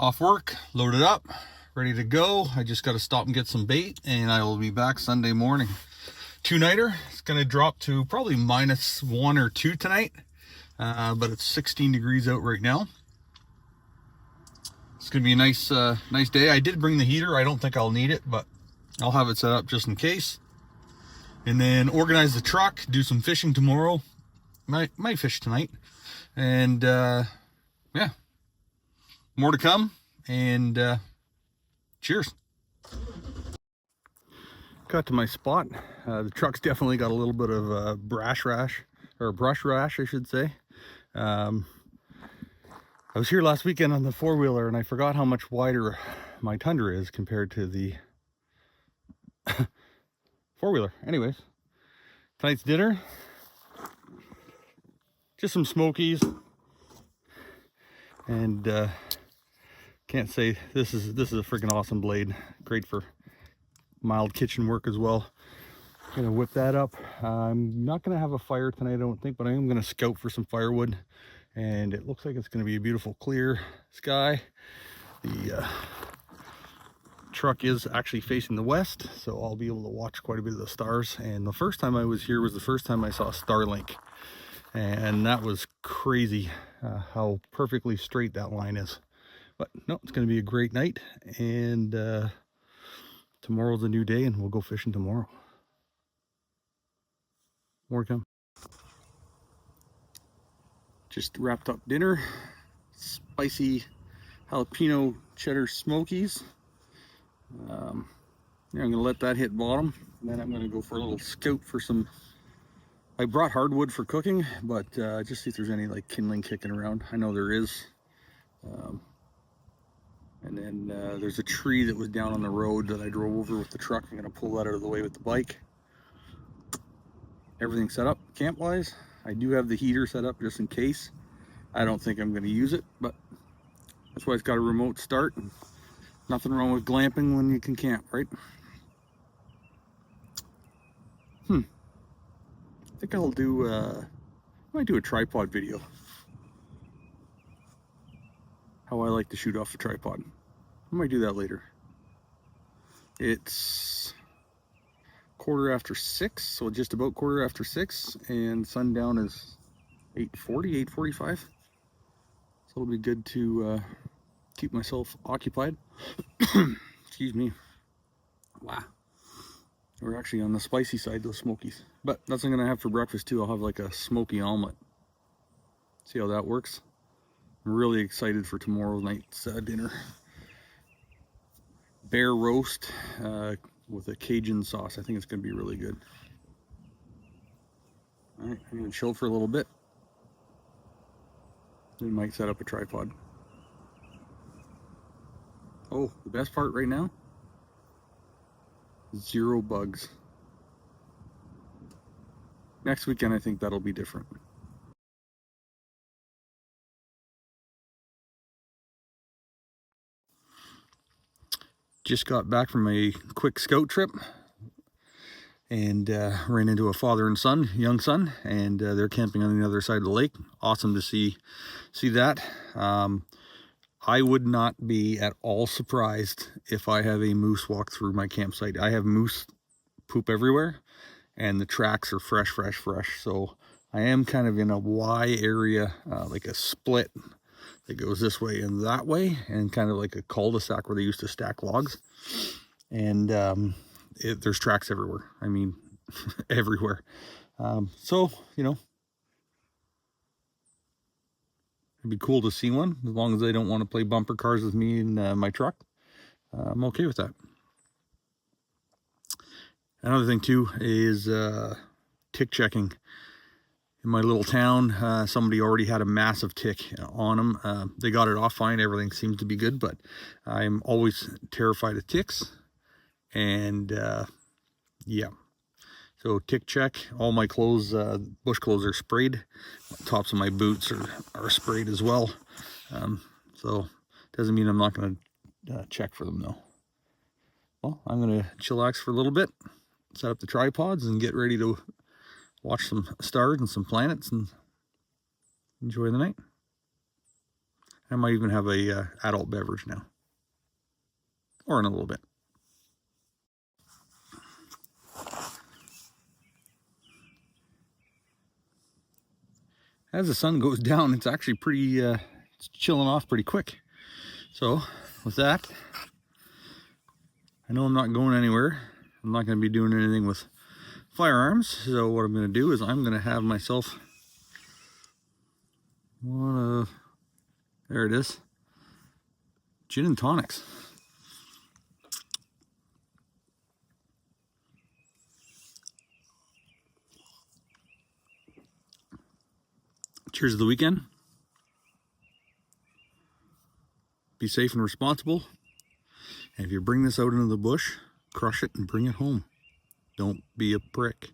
Off work, loaded up, ready to go. I just got to stop and get some bait, and I will be back Sunday morning. Two-nighter. It's going to drop to probably -1 or 2 tonight, but it's 16 degrees out right now. It's going to be a nice day. I did bring the heater. I don't think I'll need it, but I'll have it set up just in case. And then organize the truck, do some fishing tomorrow. Might fish tonight. And yeah, more to come. And cheers. Got to my spot. The truck's definitely got a little bit of brush rash, I should say. I was here last weekend on the four-wheeler, and I forgot how much wider my Tundra is compared to the four-wheeler. Anyways, tonight's dinner, just some smokies, and can't say this is a freaking awesome blade. Great for mild kitchen work as well. Gonna whip that up. I'm not gonna have a fire tonight, I don't think, but I am gonna scout for some firewood, and it looks like it's gonna be a beautiful clear sky. The truck is actually facing the west, so I'll be able to watch quite a bit of the stars. And the first time I was here was the first time I saw Starlink, and that was crazy how perfectly straight that line is. But no, it's going to be a great night, and tomorrow's a new day, and we'll go fishing tomorrow. More to come. Just wrapped up dinner. Spicy jalapeno cheddar smokies. Yeah, I'm going to let that hit bottom, and then I'm going to go for a little scout for some. I brought hardwood for cooking, but just see if there's any like kindling kicking around. I know there is. And then there's a tree that was down on the road that I drove over with the truck. I'm going to pull that out of the way with the bike. Everything set up camp wise. I do have the heater set up just in case. I don't think I'm going to use it, but that's why it's got a remote start. Nothing wrong with glamping when you can camp, right? I think I'll do I might do a tripod video. How I like to shoot off the tripod. I might do that later. It's 6:15, so just about 6:15, and sundown is 8:40, 8:45. So it'll be good to keep myself occupied. Excuse me. Wow. We're actually on the spicy side, those smokies. But that's what I'm gonna have for breakfast too. I'll have like a smoky omelet. See how that works. I'm really excited for tomorrow night's dinner. Bear roast with a Cajun sauce. I think it's gonna be really good. All right, I'm gonna chill for a little bit. We might set up a tripod. Oh, the best part right now, 0 bugs. Next weekend, I think that'll be different. Just got back from a quick scout trip, and ran into a father and son, young son, and they're camping on the other side of the lake. Awesome to see that. I would not be at all surprised if I have a moose walk through my campsite. I have moose poop everywhere, and the tracks are fresh. So I am kind of in a Y area, like a split that goes this way and that way, and kind of like a cul-de-sac where they used to stack logs. And there's tracks everywhere. I mean, everywhere. So, you know, it'd be cool to see one, as long as they don't want to play bumper cars with me in my truck. I'm okay with that. Another thing too is tick checking. In my little town, somebody already had a massive tick on them. They got it off fine. Everything seems to be good, but I'm always terrified of ticks. And yeah, so tick check. All my clothes, bush clothes, are sprayed. Tops of my boots are sprayed as well. So doesn't mean I'm not going to check for them though. Well, I'm going to chillax for a little bit, set up the tripods, and get ready to watch some stars and some planets and enjoy the night. I might even have a adult beverage now, or in a little bit. As the sun goes down, it's actually pretty, it's chilling off pretty quick. So with that, I know I'm not going anywhere. I'm not going to be doing anything with firearms. So what I'm going to do is I'm going to have myself one of, there it is, gin and tonics. Cheers to the weekend. Be safe and responsible. And if you bring this out into the bush, crush it and bring it home. Don't be a prick.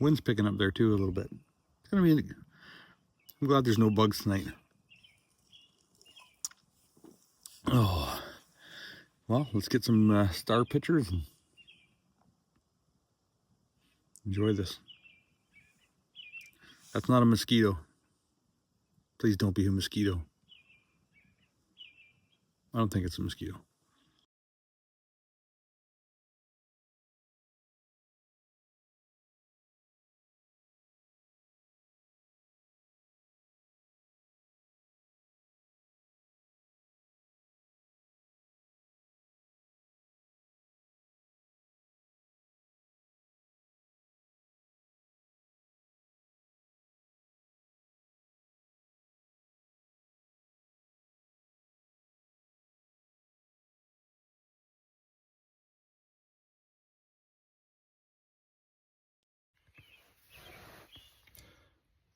Wind's picking up there too a little bit. It's gonna be, I'm glad there's no bugs tonight. Oh, well, let's get some star pictures and enjoy this. That's not a mosquito. Please don't be a mosquito. I don't think it's a mosquito.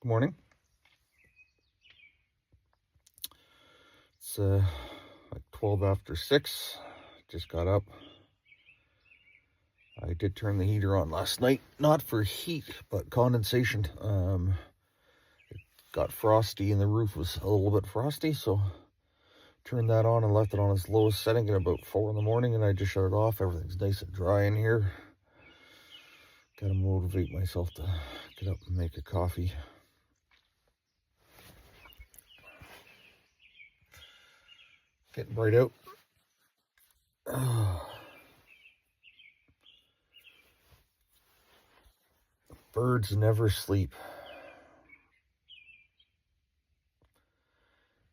Good morning. It's like 12 after 6. Just got up. I did turn the heater on last night, not for heat, but condensation. It got frosty and the roof was a little bit frosty, so turned that on and left it on its lowest setting at about 4 in the morning, and I just shut it off. Everything's nice and dry in here. Gotta motivate myself to get up and make a coffee. Getting bright out. Birds never sleep.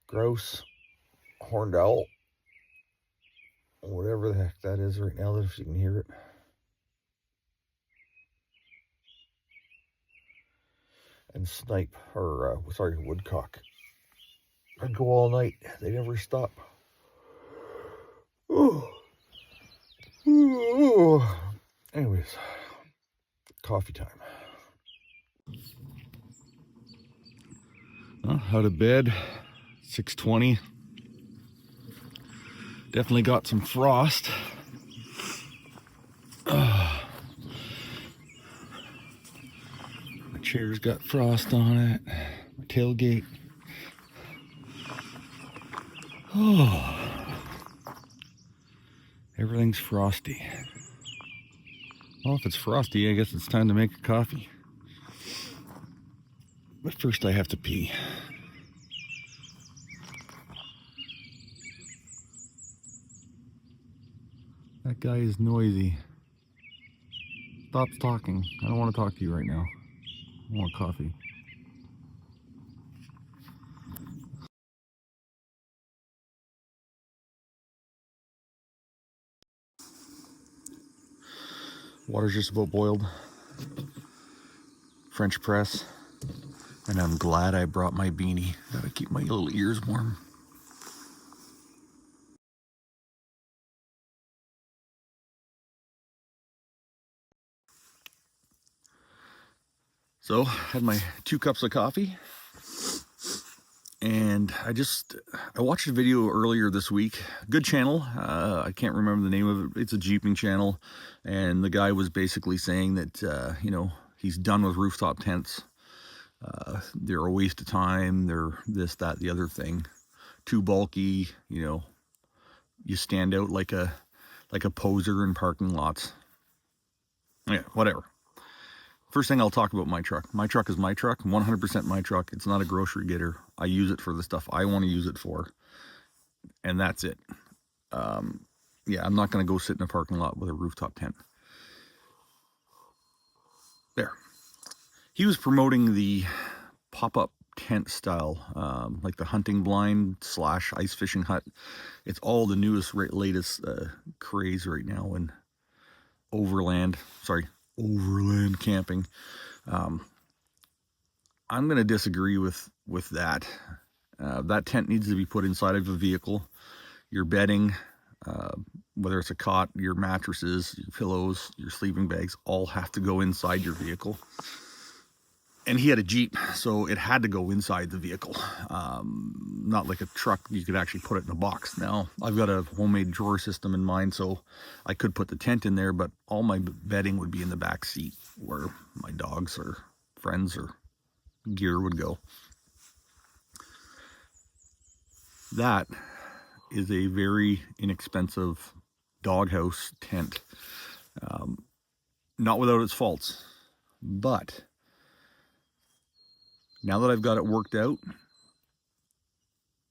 Grouse, horned owl, whatever the heck that is right now, if you can hear it. And snipe, or woodcock. I'd go all night. They never stop. Ooh. Ooh. Anyways, coffee time. Well, out of bed, 6:20. Definitely got some frost. My chair's got frost on it. My tailgate. Oh, everything's frosty. Well, if it's frosty, I guess it's time to make a coffee. But first I have to pee. That guy is noisy. Stop talking. I don't want to talk to you right now. I want coffee. Water's just about boiled. French press. And I'm glad I brought my beanie. Gotta keep my little ears warm. So, had my 2 cups of coffee. And I watched a video earlier this week. Good channel. I can't remember the name of it. It's a Jeeping channel. And the guy was basically saying that, he's done with rooftop tents. They're a waste of time. They're this, that, the other thing. Too bulky, you stand out like a poser in parking lots. Yeah, whatever. First thing I'll talk about my truck. My truck is my truck, 100% my truck. It's not a grocery getter. I use it for the stuff I want to use it for, and that's it. Yeah, I'm not going to go sit in a parking lot with a rooftop tent. There. He was promoting the pop-up tent style, like the hunting blind / ice fishing hut. It's all the newest, latest craze right now in overland camping. I'm going to disagree with that. That tent needs to be put inside of a vehicle. Your bedding, whether it's a cot, your mattresses, your pillows, your sleeping bags, all have to go inside your vehicle. And he had a Jeep, so it had to go inside the vehicle. Not like a truck, you could actually put it in a box. Now, I've got a homemade drawer system in mind, so I could put the tent in there, but all my bedding would be in the back seat where my dogs or friends or gear would go. That is a very inexpensive doghouse tent. Not without its faults, but now that I've got it worked out,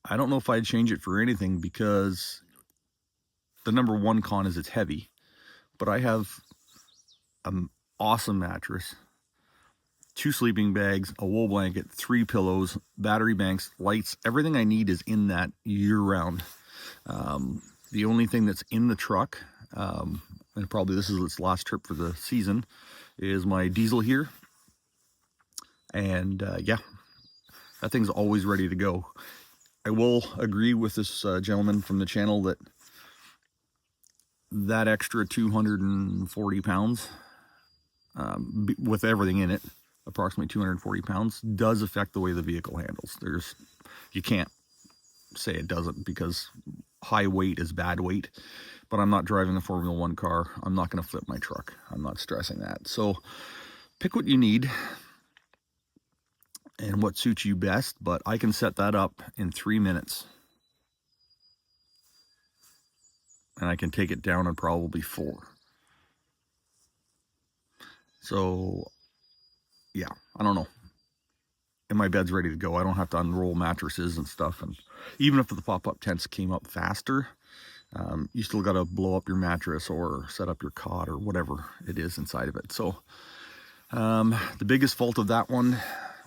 I don't know if I'd change it for anything, because the number one con is it's heavy, but I have an awesome mattress, 2 sleeping bags, a wool blanket, 3 pillows, battery banks, lights. Everything I need is in that year-round. The only thing that's in the truck, and probably this is its last trip for the season, is my diesel here. And yeah, that thing's always ready to go. I will agree with this gentleman from the channel that extra 240 pounds, with everything in it, approximately 240 pounds, does affect the way the vehicle handles. You can't say it doesn't, because high weight is bad weight, but I'm not driving a Formula 1 car. I'm not going to flip my truck. I'm not stressing that. So pick what you need and what suits you best, but I can set that up in 3 minutes. And I can take it down in probably 4. So yeah, I don't know. And my bed's ready to go. I don't have to unroll mattresses and stuff. And even if the pop-up tents came up faster, you still got to blow up your mattress or set up your cot or whatever it is inside of it. So the biggest fault of that one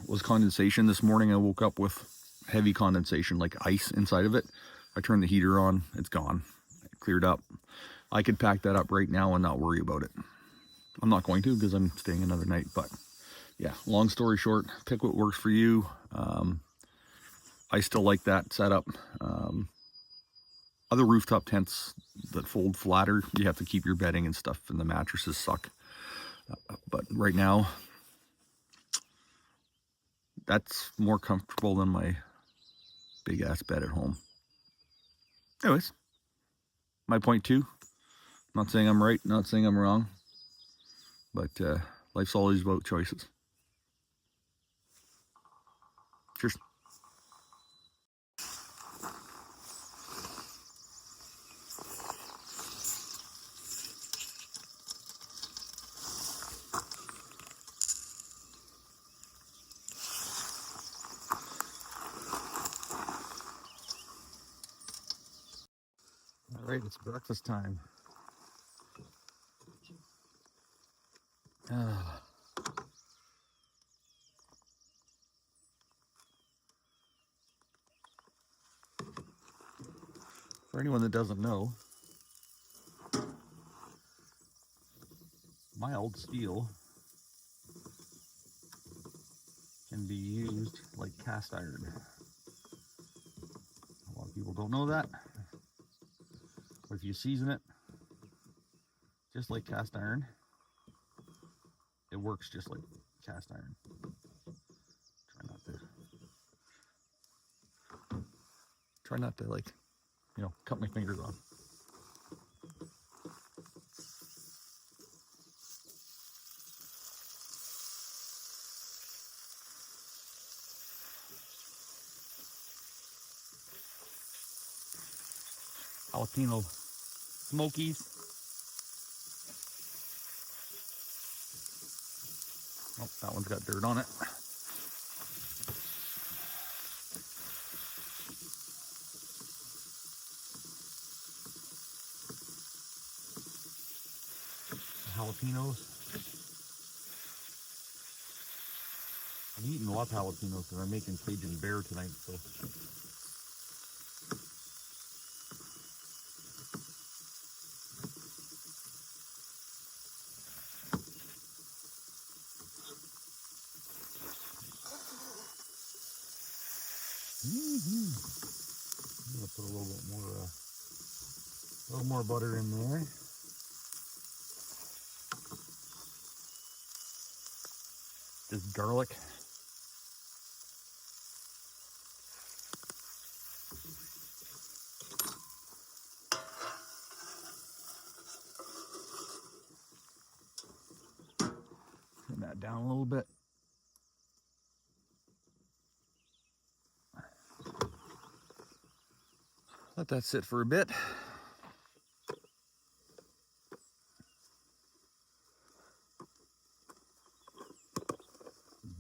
was condensation. This morning I woke up with heavy condensation, like ice inside of it. I turned the heater on, it's gone. It cleared up. I could pack that up right now and not worry about it. I'm not going to, because I'm staying another night, but yeah, long story short, pick what works for you. I still like that setup. Other rooftop tents that fold flatter, you have to keep your bedding and stuff, and the mattresses suck. But right now, that's more comfortable than my big ass bed at home. Anyways, my point 2. Not saying I'm right, not saying I'm wrong, but life's always about choices. Cheers. All right, it's breakfast time. For anyone that doesn't know, mild steel can be used like cast iron. A lot of people don't know that, but if you season it just like cast iron, it works just like cast iron. Try not to like, cut my fingers off. Jalapeno smokies. Oh, that one's got dirt on it. Jalapenos. I'm eating lots of jalapenos because I'm making Cajun bear tonight, so. I'm gonna put a little more butter in there. Just garlic. Turn that down a little bit. Let that sit for a bit.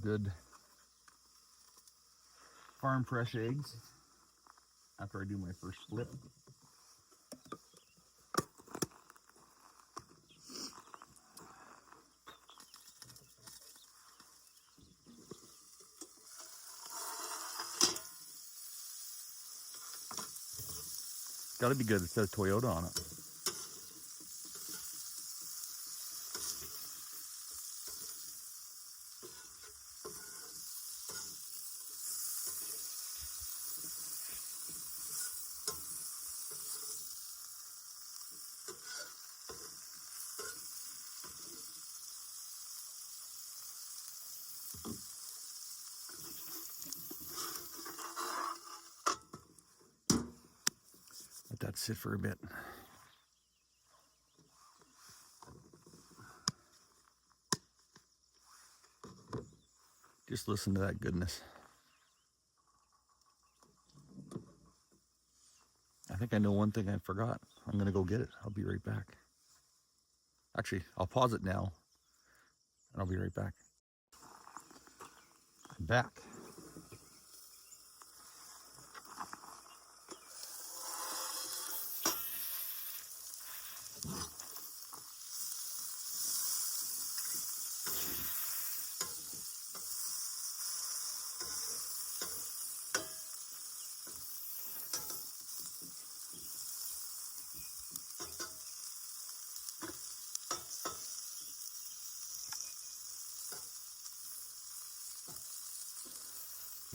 Good farm fresh eggs after I do my first flip. Gotta be good. It says Toyota on it. Let that sit for a bit. Just listen to that goodness. I think I know one thing I forgot. I'm gonna go get it. I'll be right back. Actually, I'll pause it now and I'll be right back. I'm back.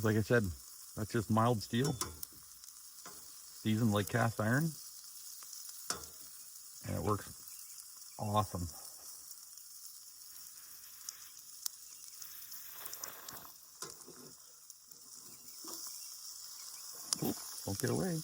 Like I said, that's just mild steel, seasoned like cast iron, and it works awesome. Ooh, don't get away.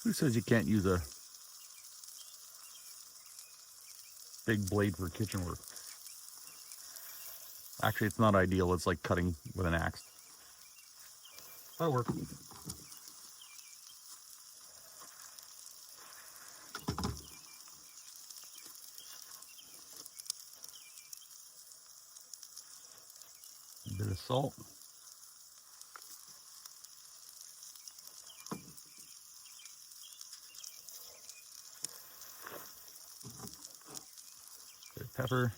Who says you can't use a big blade for kitchen work? Actually, it's not ideal. It's like cutting with an axe. That'll work. A bit of salt. Bit of pepper.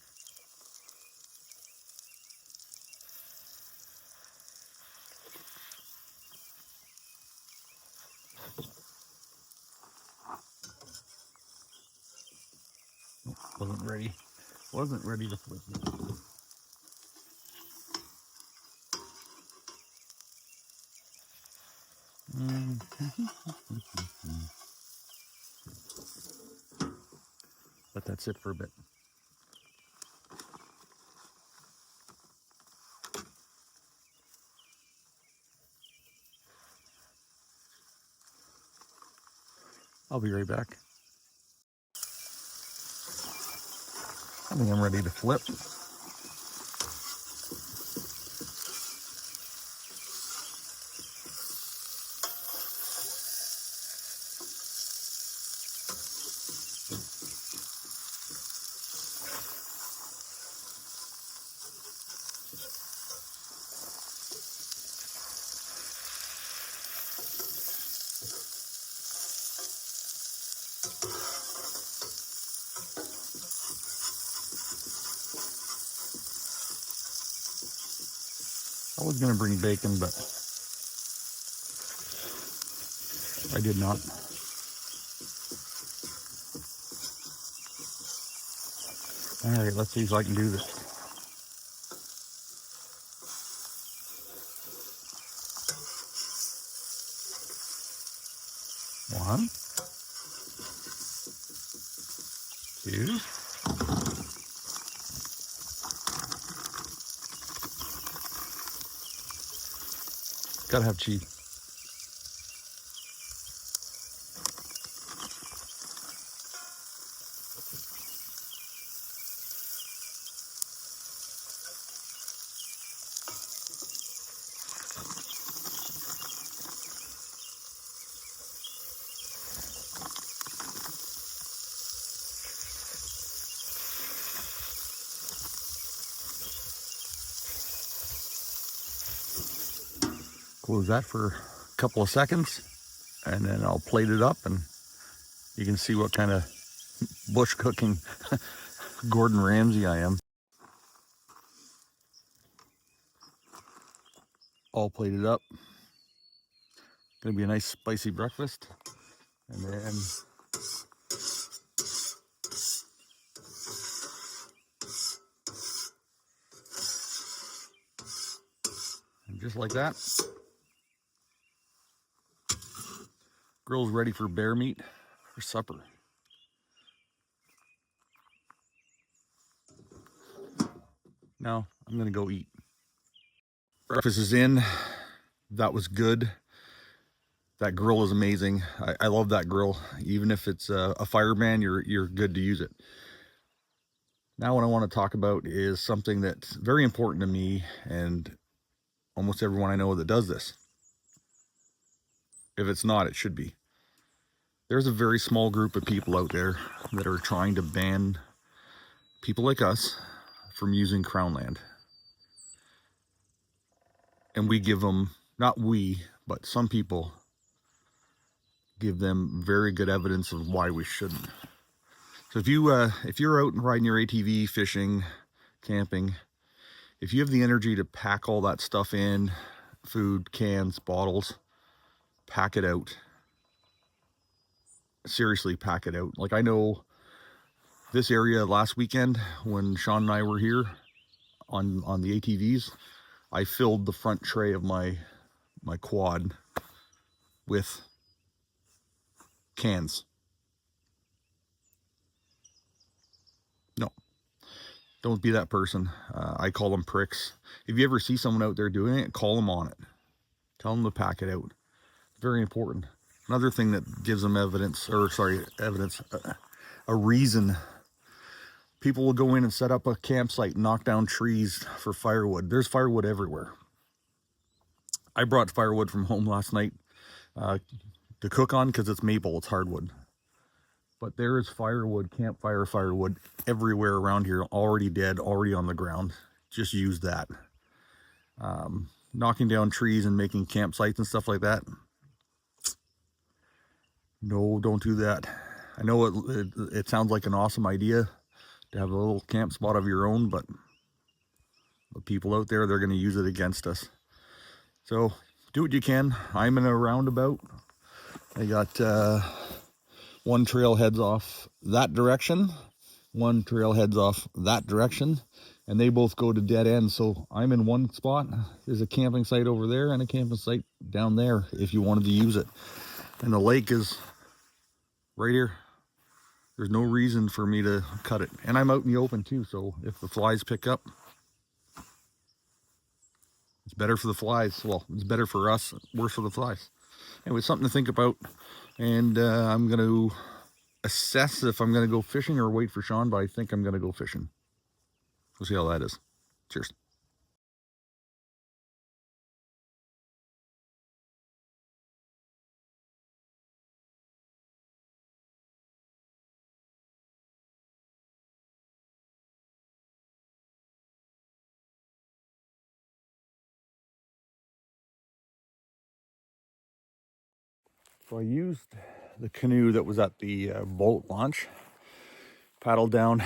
Wasn't ready to flip it. Let that sit for a bit. I'll be right back. I think I'm ready to flip. I was going to bring bacon, but I did not. All right, let's see if I can do this. One, two. Gotta have cheese. Close that for a couple of seconds, and then I'll plate it up, and you can see what kind of bush cooking Gordon Ramsay I am. All plated up. Gonna be a nice spicy breakfast. And then and just like that, grill's ready for bear meat for supper. Now I'm gonna go eat. Breakfast is in. That was good. That grill is amazing. I love that grill. Even if it's a fireman, you're good to use it. Now what I want to talk about is something that's very important to me and almost everyone I know that does this. If it's not, it should be. There's a very small group of people out there that are trying to ban people like us from using Crown land. And we give them, not we, but some people give them very good evidence of why we shouldn't. So if you're out and riding your ATV, fishing, camping, if you have the energy to pack all that stuff in, food, cans, bottles, pack it out. Seriously, pack it out. Like, I know this area last weekend when Sean and I were here on the ATVs, I filled the front tray of my quad with cans. No, don't be that person. I call them pricks. If you ever see someone out there doing it, call them on it. Tell them to pack it out. Very important. Another thing that gives them a reason. People will go in and set up a campsite, knock down trees for firewood. There's firewood everywhere. I brought firewood from home last night to cook on because it's maple, it's hardwood. But there is firewood, campfire firewood everywhere around here, already dead, already on the ground. Just use that. Knocking down trees and making campsites and stuff like that. No, don't do that. I know it sounds like an awesome idea to have a little camp spot of your own, but the people out there, they're going to use it against us. So do what you can. I'm in a roundabout. I got one trail heads off that direction, one trail heads off that direction, and they both go to dead ends. So I'm in one spot. There's a camping site over there and a camping site down there if you wanted to use it. And the lake is right here. There's no reason for me to cut it. And I'm out in the open too, so if the flies pick up, it's better for the flies. Well, it's better for us, worse for the flies. Anyway, something to think about. And I'm going to assess if I'm going to go fishing or wait for Sean, but I think I'm going to go fishing. We'll see how that is. Cheers. So I used the canoe that was at the boat launch. Paddled down.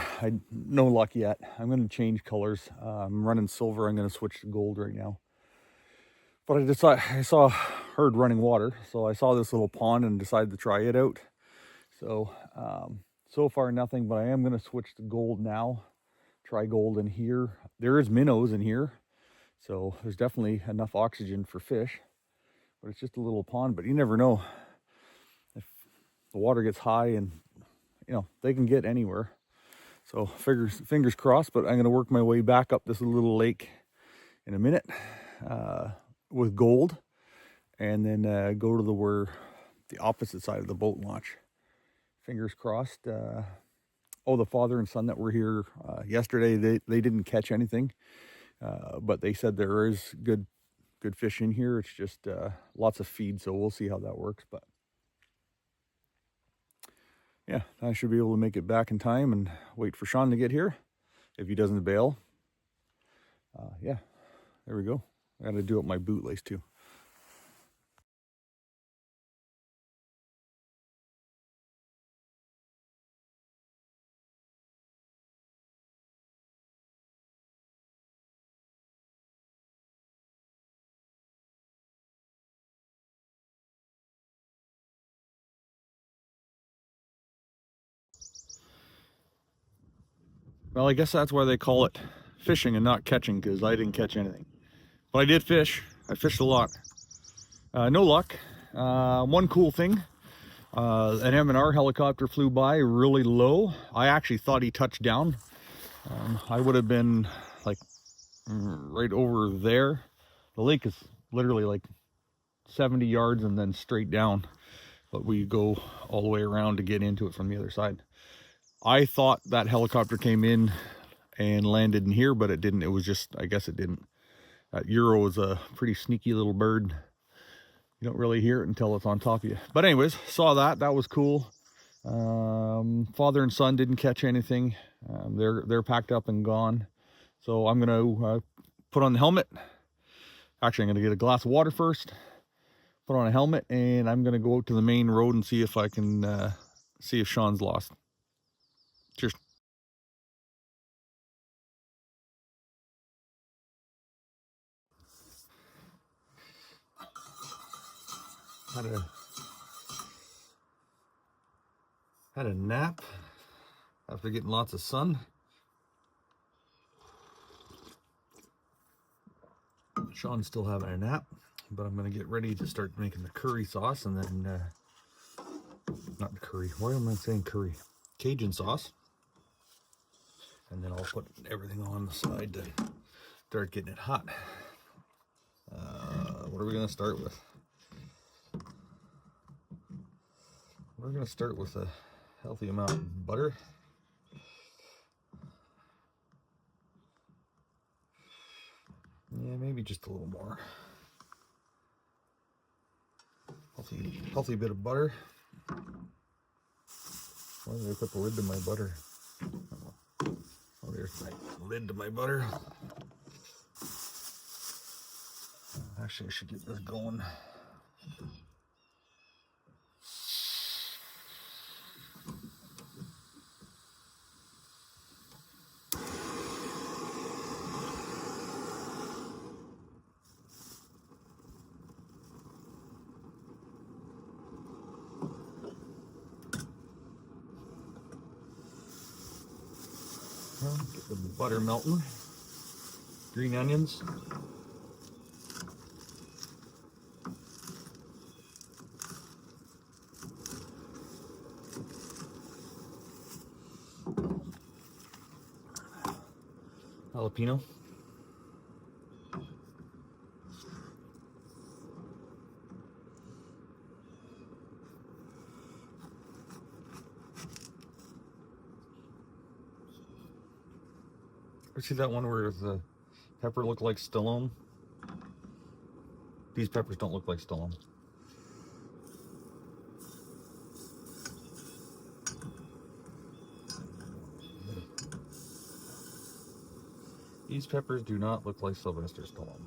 No luck yet. I'm going to change colors. I'm running silver. I'm going to switch to gold right now. But I heard running water, so I saw this little pond and decided to try it out. So so far nothing, but I am going to switch to gold now. Try gold in here. There is minnows in here, so there's definitely enough oxygen for fish. But it's just a little pond. But you never know if the water gets high, and they can get anywhere. So fingers crossed. But I'm going to work my way back up this little lake in a minute with gold, and then go to the opposite side of the boat launch. Fingers crossed. The father and son that were here yesterday, they didn't catch anything, but they said there is good fish in here. It's just lots of feed, so we'll see how that works. But yeah, I should be able to make it back in time and wait for Sean to get here if he doesn't bail. Yeah, there we go. I got to do up my bootlace too. Well, I guess that's why they call it fishing and not catching, because I didn't catch anything. But I did fish. I fished a lot. No luck. One cool thing, an M&R helicopter flew by really low. I actually thought he touched down. I would have been like right over there. The lake is literally like 70 yards and then straight down, but we go all the way around to get into it from the other side. I thought that helicopter came in and landed in here, but it didn't. It was just, I guess it didn't. That Euro is a pretty sneaky little bird. You don't really hear it until it's on top of you. But anyways, saw that. That was cool. Father and son didn't catch anything. They're packed up and gone. So I'm gonna put on the helmet. Actually, I'm gonna get a glass of water first. Put on a helmet, and I'm gonna go out to the main road and see if I can see if Sean's lost. Cheers. Had a nap after getting lots of sun. Sean's still having a nap, but I'm gonna get ready to start making the curry sauce, and then not the curry. Why am I saying curry? Cajun sauce, and then I'll put everything on the side to start getting it hot. What are we gonna start with? We're gonna start with a healthy amount of butter. Yeah, maybe just a little more. Healthy bit of butter. Why did I put the lid to my butter? Oh, there's my lid to my butter. Actually, I should get this going. Get the butter melting. Green onions. jalapeno. You see that one where the pepper looked like Stallone? These peppers don't look like Stallone. These peppers do not look like Sylvester Stallone.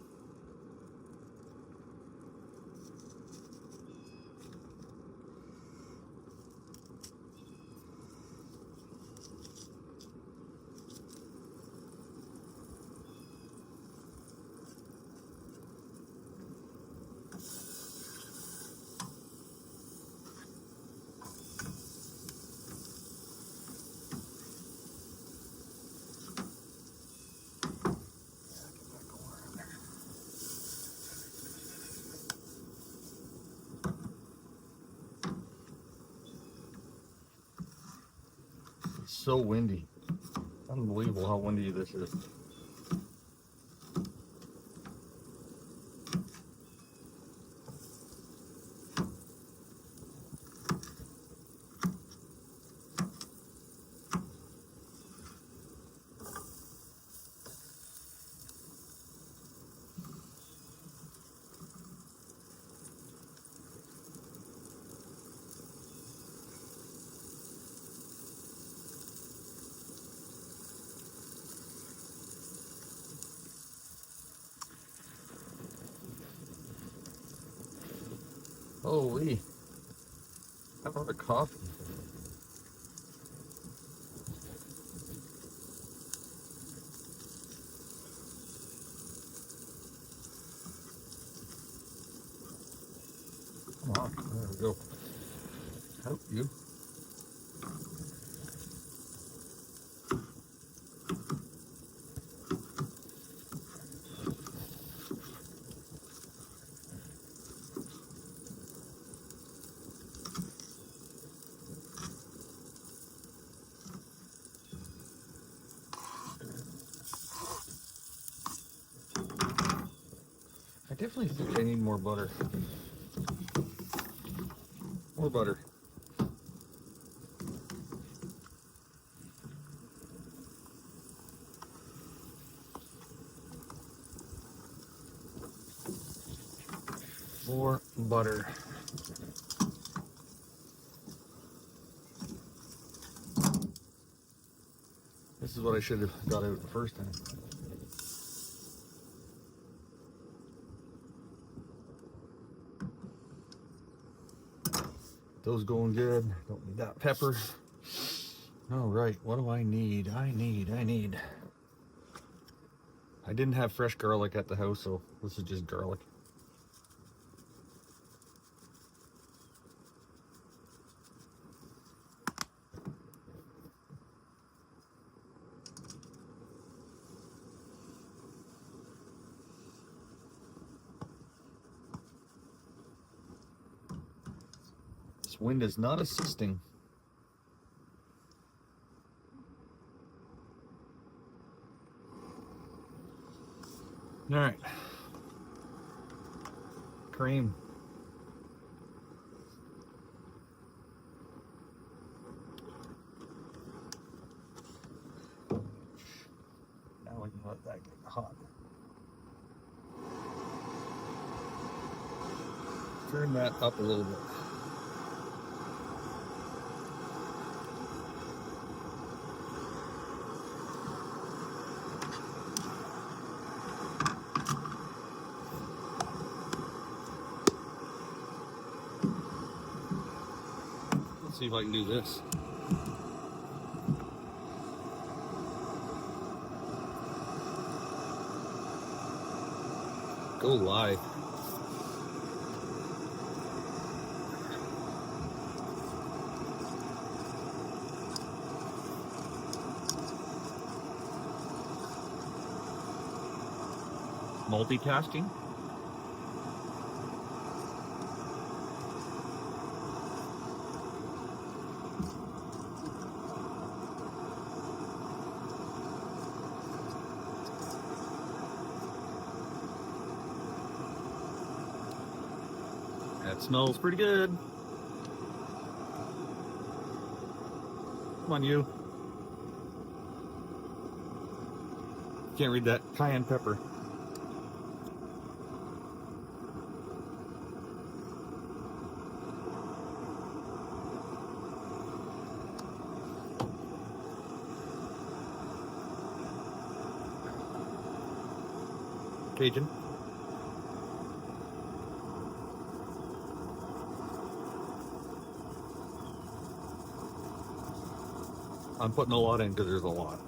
It's so windy. Unbelievable how windy this is. Holy, how about a coffee? Come on, there we go. Help you. I definitely think I need more butter. More butter. More butter. This is what I should have got out the first time. Those going good. Don't need that pepper. All right, what do I need? I need. I didn't have fresh garlic at the house, so this is just garlic. This wind is not assisting. All right, cream. Now we can let that get hot. Turn that up a little bit. Let's see if I can do this. Go live. Multitasking. That smells pretty good. Come on, you. Can't read that. Cayenne pepper. Cajun. I'm putting a lot in because there's a lot.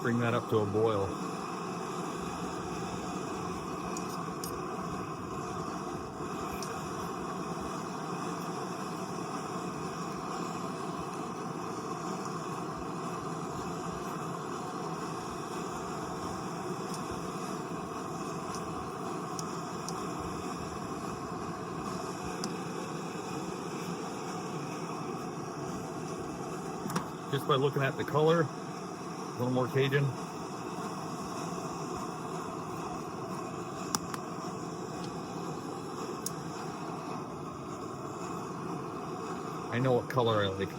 Bring that up to a boil. Just by looking at the color, a little more Cajun. I know what color I like.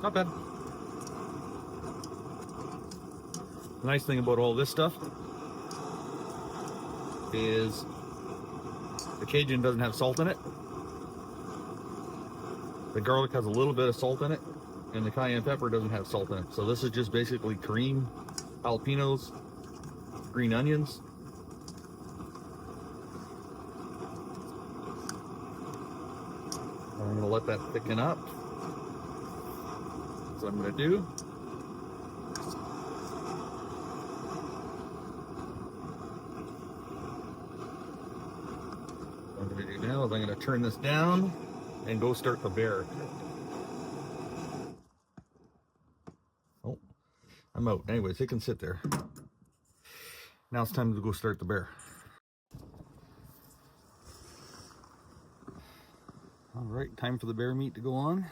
Not bad. The nice thing about all this stuff is the Cajun doesn't have salt in it. The garlic has a little bit of salt in it, and the cayenne pepper doesn't have salt in it. So this is just basically cream, jalapenos, green onions. I'm gonna let that thicken up. That's what I'm gonna do. What I'm gonna do now is I'm gonna turn this down and go start the bear. Oh, I'm out. Anyways, it can sit there. Now it's time to go start the bear. All right, time for the bear meat to go on.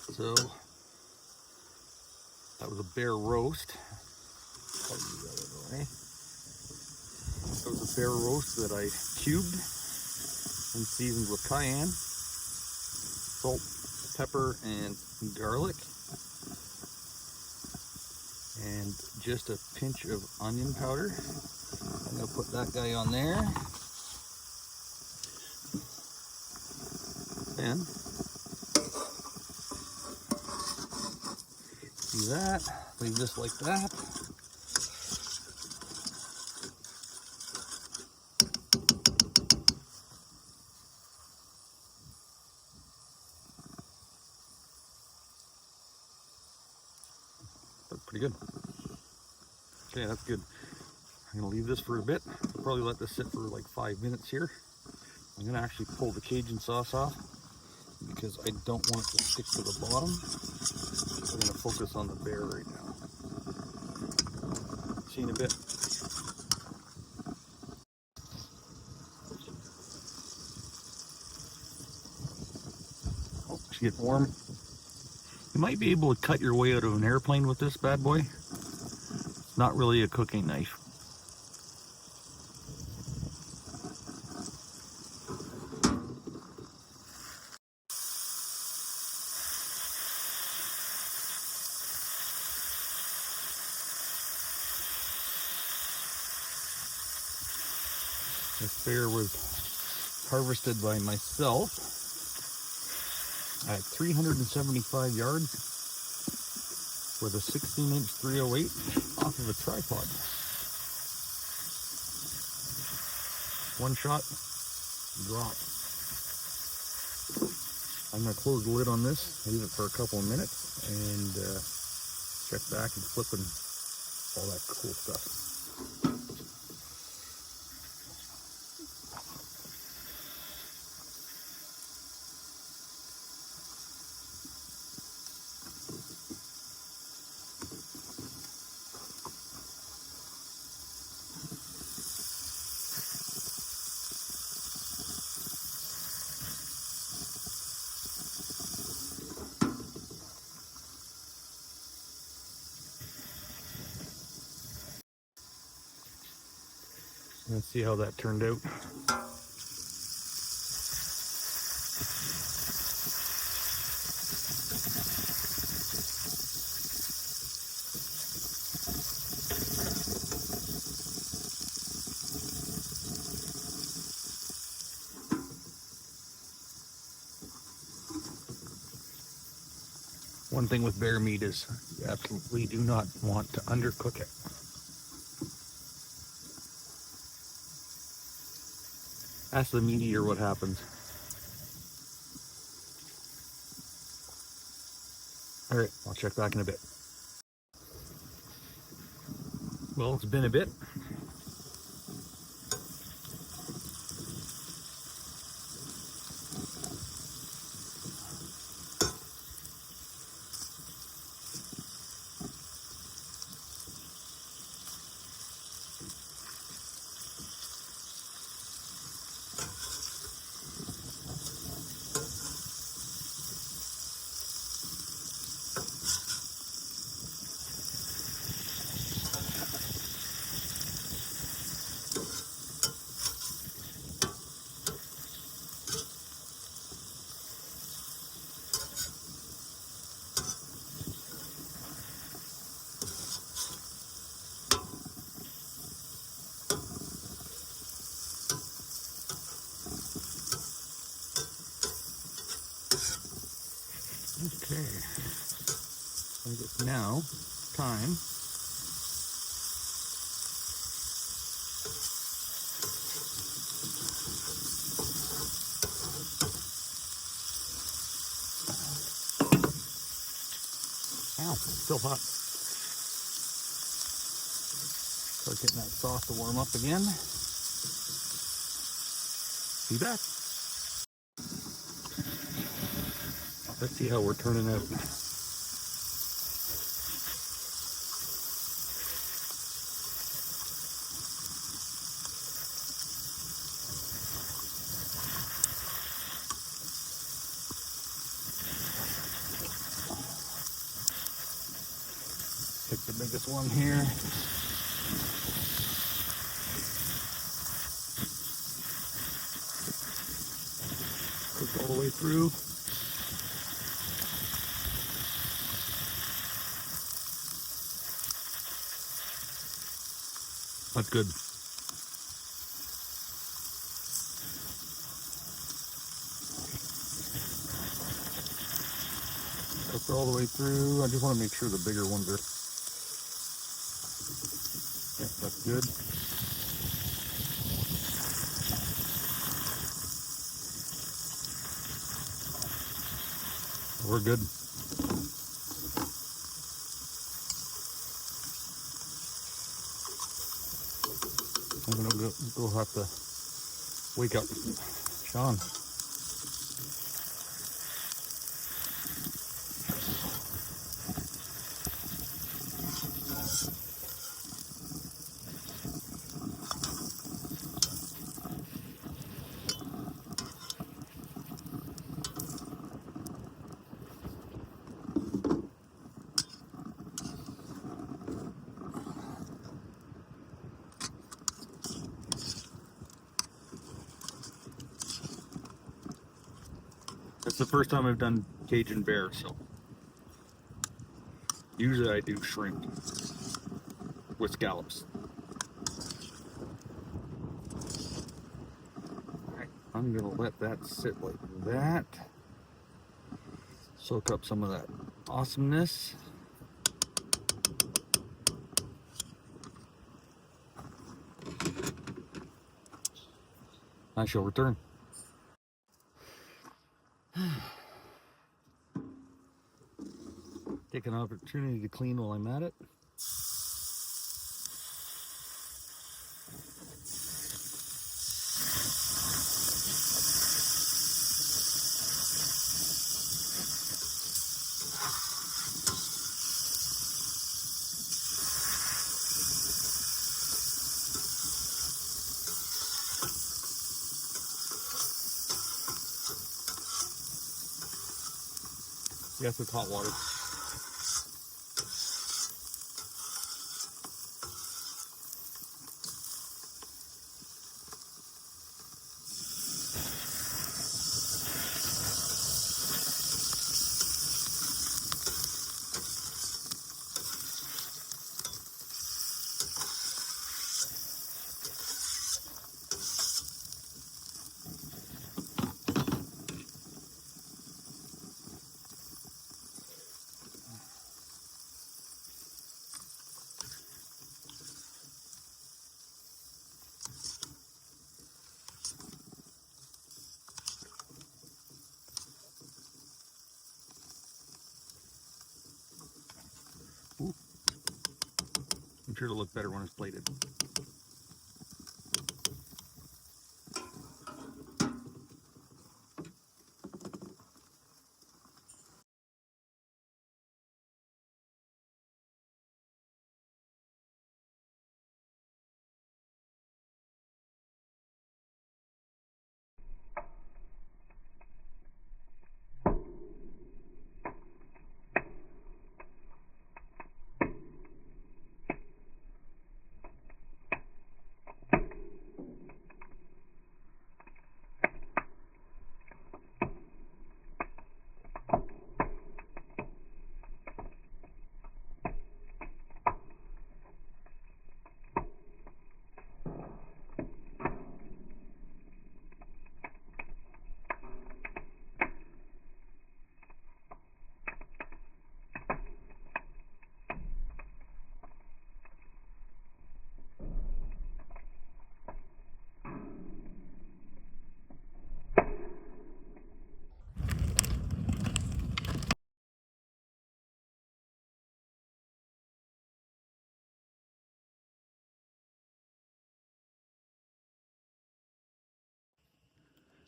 So that was a bear roast. That was a bear roast that I cubed and seasoned with cayenne, salt, pepper, and garlic, and just a pinch of onion powder. I'm gonna put that guy on there. And do that, leave this like that. pretty good. Okay, that's good. I'm gonna leave this for a bit. Probably let this sit for like 5 minutes here. I'm gonna actually pull the Cajun sauce off because I don't want it to stick to the bottom. I'm gonna focus on the bear right now. See you in a bit. Oh, it's getting warm. You might be able to cut your way out of an airplane with this bad boy. It's not really a cooking knife. This bear was harvested by myself at 375 yards with a 16-inch 308 off of a tripod. One shot, drop. I'm going to close the lid on this, leave it for a couple of minutes, and check back and flip and all that cool stuff. Let's see how that turned out. One thing with bear meat is you absolutely do not want to undercook it. Ask the meat eater what happens. All right, I'll check back in a bit. Well, it's been a bit. Okay, I think it's now time Ow, still hot. Start getting that sauce to warm up again. Be back. Let's see how we're turning out. Pick the biggest one here. Cook all the way through. That's good. Cook all the way through. I just want to make sure the bigger ones are. Yeah, that's good. We're good. We'll have to wake up Sean. It's the first time I've done Cajun bear, so usually I do shrimp with scallops. Alright, I'm gonna let that sit like that. Soak up some of that awesomeness. I shall return. Take an opportunity to clean while I'm at it. Yes, it's hot water. Ooh. I'm sure it'll look better when it's plated.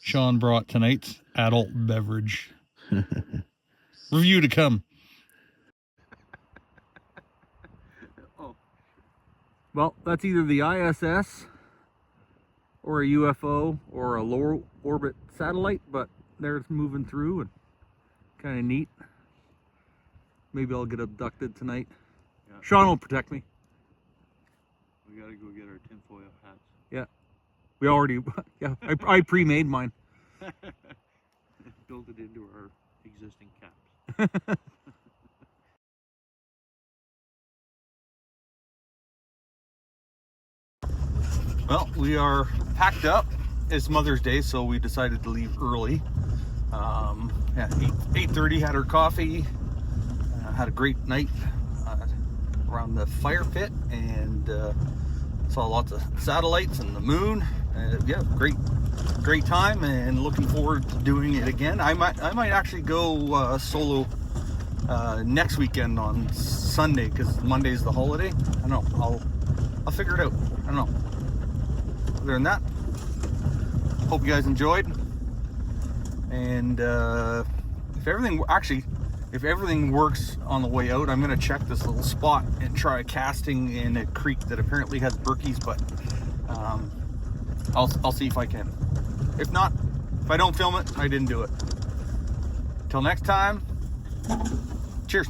Sean brought tonight's adult beverage. Review to come. Oh. Well, that's either the ISS or a UFO or a low orbit satellite, but there's moving through and kind of neat. Maybe I'll get abducted tonight. Yeah. Sean will protect me. We gotta go get our tinfoil hats. Yeah. We already, yeah, I pre-made mine. Build it into our existing caps. Well, we are packed up. It's Mother's Day, so we decided to leave early. Yeah, 8:30, had our coffee, had a great night around the fire pit, and saw lots of satellites and the moon. Yeah, great time, and looking forward to doing it again. I might actually go solo next weekend on Sunday, because Monday's the holiday. I don't know. I'll figure it out. I don't know. other than that, hope you guys enjoyed. And if everything works on the way out, I'm gonna check this little spot and try casting in a creek that apparently has birkies, but I'll see if I can. If not, if I don't film it, I didn't do it. Till next time, cheers.